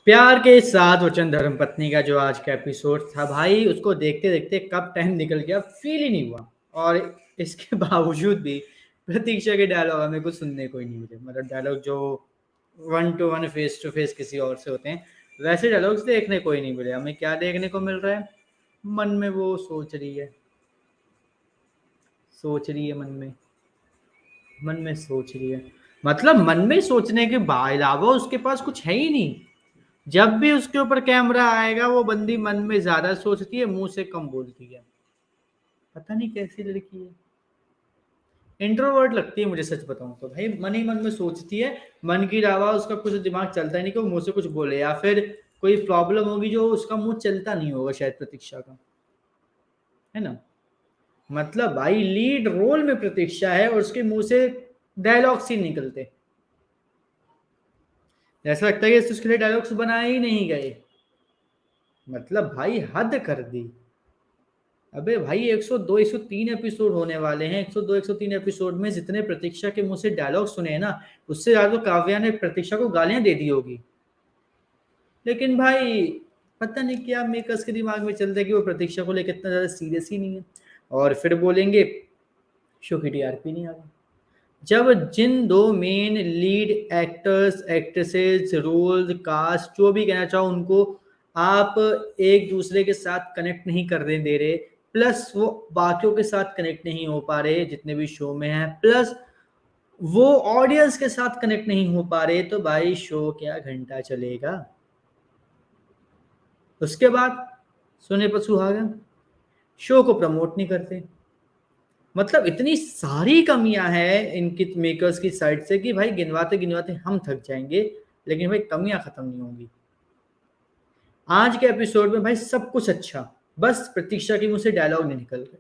प्यार के साथ वचन धर्मपत्नी का जो आज का एपिसोड था भाई, उसको देखते देखते कब टाइम निकल गया फील ही नहीं हुआ। और इसके बावजूद भी प्रतीक्षा के डायलॉग हमें कुछ सुनने को ही नहीं मिले। मतलब डायलॉग जो one to one face to face किसी और से होते हैं, वैसे डायलॉग्स देखने को ही नहीं मिले। हमें क्या देखने को मिल रहा है? मन में वो सोच रही है मन में सोच रही है। मतलब मन में सोचने के अलावा उसके पास कुछ है ही नहीं। जब भी उसके ऊपर कैमरा आएगा वो बंदी मन में ज्यादा सोचती है, मुंह से कम बोलती है। पता नहीं कैसी लड़की है। इंट्रोवर्ट लगती है मुझे, सच बताऊं तो भाई। मन ही मन में सोचती है, मन के अलावा उसका कुछ दिमाग चलता ही नहीं कि वो मुंह से कुछ बोले, या फिर कोई प्रॉब्लम होगी जो उसका मुंह चलता नहीं होगा शायद प्रतीक्षा का, है ना। मतलब भाई लीड रोल में प्रतीक्षा है और उसके मुंह से डायलॉग्स ही निकलते। ऐसा लगता है कि उसके लिए डायलॉग्स बनाए ही नहीं गए। मतलब भाई हद कर दी। अबे भाई 102 103 एपिसोड होने वाले हैं। 102 103 एपिसोड में जितने प्रतीक्षा के मुंह से डायलॉग सुने हैं ना, उससे ज्यादा तो काव्या ने प्रतीक्षा को गालियां दे दी होगी। लेकिन भाई पता नहीं क्या मेकर्स के दिमाग में चलता है कि वो प्रतीक्षा को लेकर इतना ज्यादा सीरियस ही नहीं है। और फिर बोलेंगे शो की टीआरपी नहीं आ रही। जब जिन दो main lead actors actresses role cast जो भी कहना चाहो उनको आप एक दूसरे के साथ कनेक्ट नहीं करने दे रहे, प्लस वो बाकियों के साथ कनेक्ट नहीं हो पा रहे जितने भी शो में हैं, प्लस वो ऑडियंस के साथ कनेक्ट नहीं हो पा रहे, तो भाई शो क्या घंटा चलेगा? उसके बाद सोने पर सुहागा, शो को प्रमोट नहीं करते। मतलब इतनी सारी कमियां हैं इनकी मेकर्स की साइड से कि भाई गिनवाते गिनवाते हम थक जाएंगे, लेकिन भाई कमियां खत्म नहीं होंगी। आज के एपिसोड में भाई सब कुछ अच्छा, बस प्रतीक्षा की मुंह से डायलॉग नहीं निकल रहे।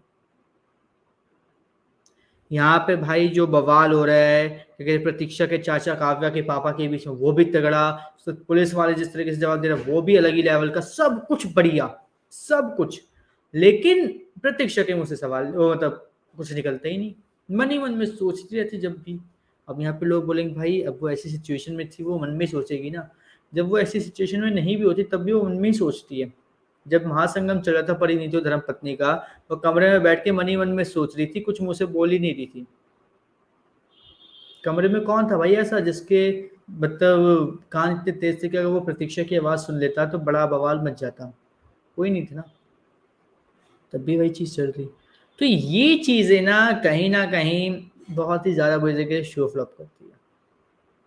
यहाँ पे भाई जो बवाल हो रहा है क्योंकि प्रतीक्षा के चाचा काव्या के पापा के बीच में, वो भी तगड़ा। तो पुलिस वाले जिस तरीके से जवाब दे रहे हैं वो भी अलग ही लेवल का, सब कुछ बढ़िया, सब कुछ। लेकिन प्रतीक्षा के मुंह से सवाल मतलब कुछ निकलता ही नहीं। मन ही मन में सोचती रहती जब भी। अब यहाँ पे लोग बोलेंगे भाई अब वो ऐसी सिचुएशन में थी, वो मन में सोचेगी ना। जब वो ऐसी सिचुएशन में नहीं भी होती तब भी वो मन में ही सोचती है। जब महासंगम चल रहा था परिणीति और धर्म पत्नी का, वो कमरे में बैठ के मन ही मन में सोच रही थी, कुछ मुंह से बोल ही नहीं रही थी। कमरे में कौन था भाई ऐसा जिसके मतलब कान इतने तेज थे कि अगर वो प्रतीक्षा की आवाज सुन लेता तो बड़ा बवाल मच जाता? कोई नहीं था ना। तब भी वही चीज चल रही। तो ये चीजें ना कहीं बहुत ही ज्यादा बुरी तरीके से शो फ्लॉप करती है,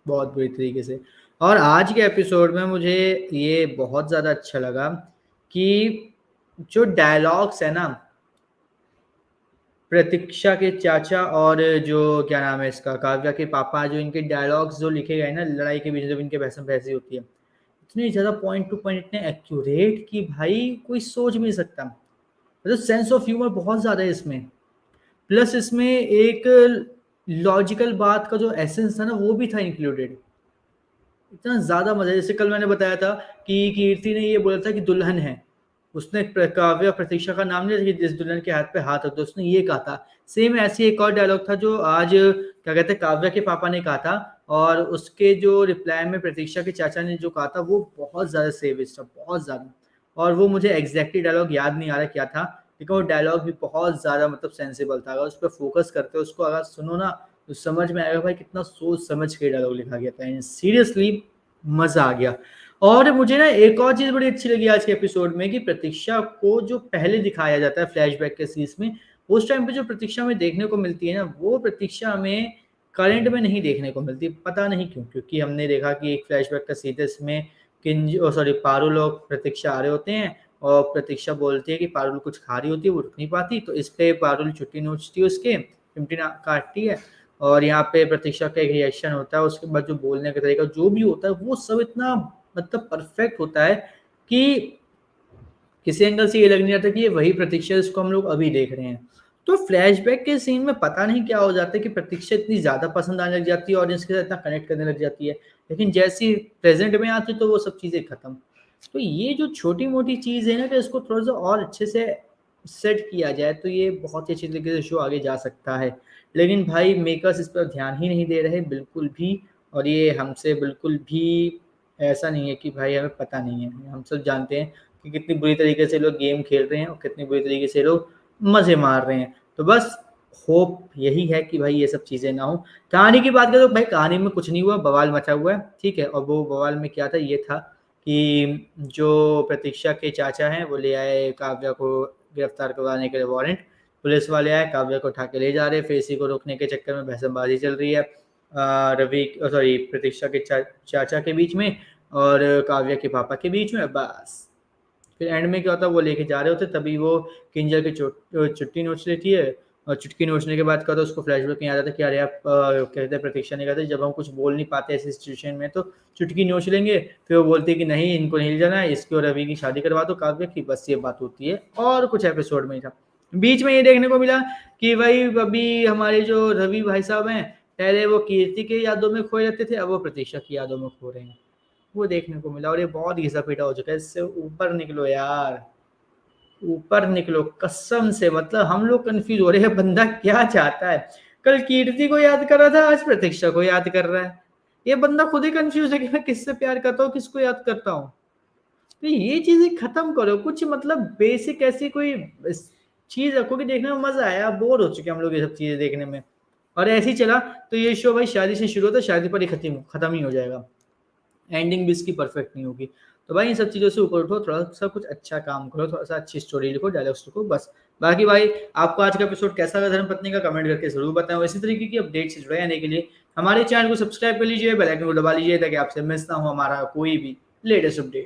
बहुत बुरी तरीके से। और आज के एपिसोड में मुझे ये बहुत ज्यादा अच्छा लगा कि जो डायलॉग्स है ना, प्रतीक्षा के चाचा और जो क्या नाम है इसका काव्या के पापा, जो इनके डायलॉग्स जो लिखे गए ना लड़ाई के बीच जब इनके बहस बहसी होती है, इतनी ज्यादा पॉइंट टू पॉइंट इतने एक्यूरेट कि भाई कोई सोच भी नहीं सकता। मतलब सेंस ऑफ ह्यूमर बहुत ज्यादा है इसमें। प्लस इसमें एक लॉजिकल बात का जो एसेंस था ना वो भी था इंक्लूडेड। इतना ज्यादा मजा है। जैसे कल मैंने बताया था कि कीर्ति ने ये बोला था कि दुल्हन है, उसने काव्या प्रतीक्षा का नाम नहीं लिया कि जिस दुल्हन के हाथ पे हाथ होता है, उसने ये कहा था। सेम ऐसे एक और डायलॉग था जो आज क्या कहते हैं काव्या के पापा ने कहा था, और उसके जो रिप्लाई में प्रतीक्षा के चाचा ने जो कहा था वो बहुत ज्यादा सेविज था, बहुत ज्यादा। और वो मुझे एग्जैक्टली डायलॉग याद नहीं आ रहा क्या था, लेकिन वो डायलॉग भी बहुत ज्यादा मतलब सेंसिबल था। अगर उस पर फोकस करते हो, उसको अगर सुनो ना, तो समझ में आएगा भाई कितना सोच समझ के डायलॉग लिखा गया था। सीरियसली मजा आ गया। और मुझे ना एक और चीज बड़ी अच्छी लगी आज के एपिसोड में कि प्रतीक्षा को जो पहले दिखाया जाता है फ्लैशबैक के सीन्स में, उस टाइम पे जो प्रतीक्षा में देखने को मिलती है ना, वो प्रतीक्षा हमें करंट में नहीं देखने को मिलती। पता नहीं क्यों, क्योंकि हमने देखा कि एक फ्लैशबैक का सीन इसमें किंज सॉरी पारुल और प्रतीक्षा आ रहे होते हैं, और प्रतीक्षा बोलती है कि पारुल कुछ खा रही होती है, वो रुक नहीं पाती, तो इस पे पारुल छुट्टी नोचती है, उसके चिमटी काटती है। और यहाँ पे प्रतीक्षा का एक रिएक्शन होता है, उसके बाद जो बोलने का तरीका जो भी होता है वो सब इतना मतलब परफेक्ट होता है कि किसी एंगल से ये लग नहीं रहा था कि ये वही प्रतीक्षा जिसको हम लोग अभी देख रहे हैं। तो फ्लैशबैक के सीन में पता नहीं क्या हो जाता है कि प्रतीक्षा इतनी ज्यादा पसंद आने लग जाती है, ऑडियंस के साथ इतना कनेक्ट करने लग जाती है, लेकिन जैसी प्रेजेंट में आती तो वो सब चीजें खत्म। तो ये जो छोटी मोटी चीज है ना, कि इसको थोड़ा सा और अच्छे से सेट किया जाए तो ये बहुत ही अच्छी तरीके से शो आगे जा सकता है। लेकिन भाई मेकर्स इस पर ध्यान ही नहीं दे रहे बिल्कुल भी, और ये हमसे बिल्कुल भी ऐसा नहीं है कि भाई हमें पता नहीं है, हम सब जानते हैं कि कितनी बुरी तरीके से लोग गेम खेल रहे हैं और कितनी बुरी तरीके से लोग मज़े मार रहे हैं। तो बस होप यही है कि भाई ये सब चीज़ें ना हो। कहानी की बात करें तो भाई कहानी में कुछ नहीं हुआ, बवाल मचा हुआ है, ठीक है? और वो बवाल में क्या था, ये था कि जो प्रतीक्षा के चाचा हैं, वो ले आए काव्या को गिरफ्तार करवाने के लिए वारंट। पुलिस वाले आए, काव्या को उठा के ले जा रहे हैं, फिर इसी को रोकने के चक्कर में बहसबाजी चल रही है रवि सॉरी प्रतीक्षा के चाचा के बीच में और काव्या के पापा के बीच में। बस फिर एंड में क्या होता है, वो लेके जा रहे होते तभी वो किंजल की चुटकी नोच लेती है और चुटकी नोचने के बाद क्या होता है, उसको फ्लैशबैक में याद आता है कि अरे आप कहते हैं प्रतीक्षा ने कहा था जब हम कुछ बोल नहीं पाते ऐसी सिचुएशन में तो चुटकी नोच लेंगे। फिर वो बोलती है कि नहीं इनको नहीं ले जाना है, इसकी और रवि की शादी करवा दो काव्या की, बस ये बात होती है और कुछ एपिसोड में ही था। बीच में ये देखने को मिला कि भाई अभी हमारे जो रवि भाई साहब हैं, पहले वो कीर्ति के यादों में खोए रहते थे, अब वो प्रतीक्षा की यादों में खो रहे हैं। वो देखने को मिला और ये बहुत घिसा-पीटा हो चुका है, इससे ऊपर निकलो यार, ऊपर निकलो कसम से। मतलब हम लोग कन्फ्यूज़ हो रहे हैं बंदा क्या चाहता है? कल कीर्ति को याद कर रहा था, आज प्रतीक्षा को याद कर रहा है। ये बंदा खुद ही कन्फ्यूज़ है कि मैं किससे प्यार करता हूँ, किसको याद करता हूँ। तो ये चीज़ें खत्म करो, कुछ मतलब बेसिक ऐसी कोई इस चीज़ रखो कि देखने में मज़ा आए। अब बोर हो चुके हैं हम लोग ये सब चीज़ें देखने में। और ऐसे ही चला तो ये शो भाई शादी से शुरू होता है, शादी पर ही खत्म ही हो जाएगा। एंडिंग भी इसकी परफेक्ट नहीं होगी। तो भाई इन सब चीज़ों से ऊपर उठो, थोड़ा-सा कुछ अच्छा काम करो, थोड़ा-सा अच्छी स्टोरी लिखो, डायलॉग्स लिखो बस। बाकी भाई आपको आज का एपिसोड कैसा लगा धर्मपत्नी का कमेंट करके ज़रूर बताएँ और इसी तरीके की अपडेट से जुड़े रहने के लिए हमारे चैनल को सब्सक्राइब कर लीजिए, बेल आइकन को दबा लीजिए ताकि आपसे मिस ना हो हमारा कोई भी लेटेस्ट अपडेट।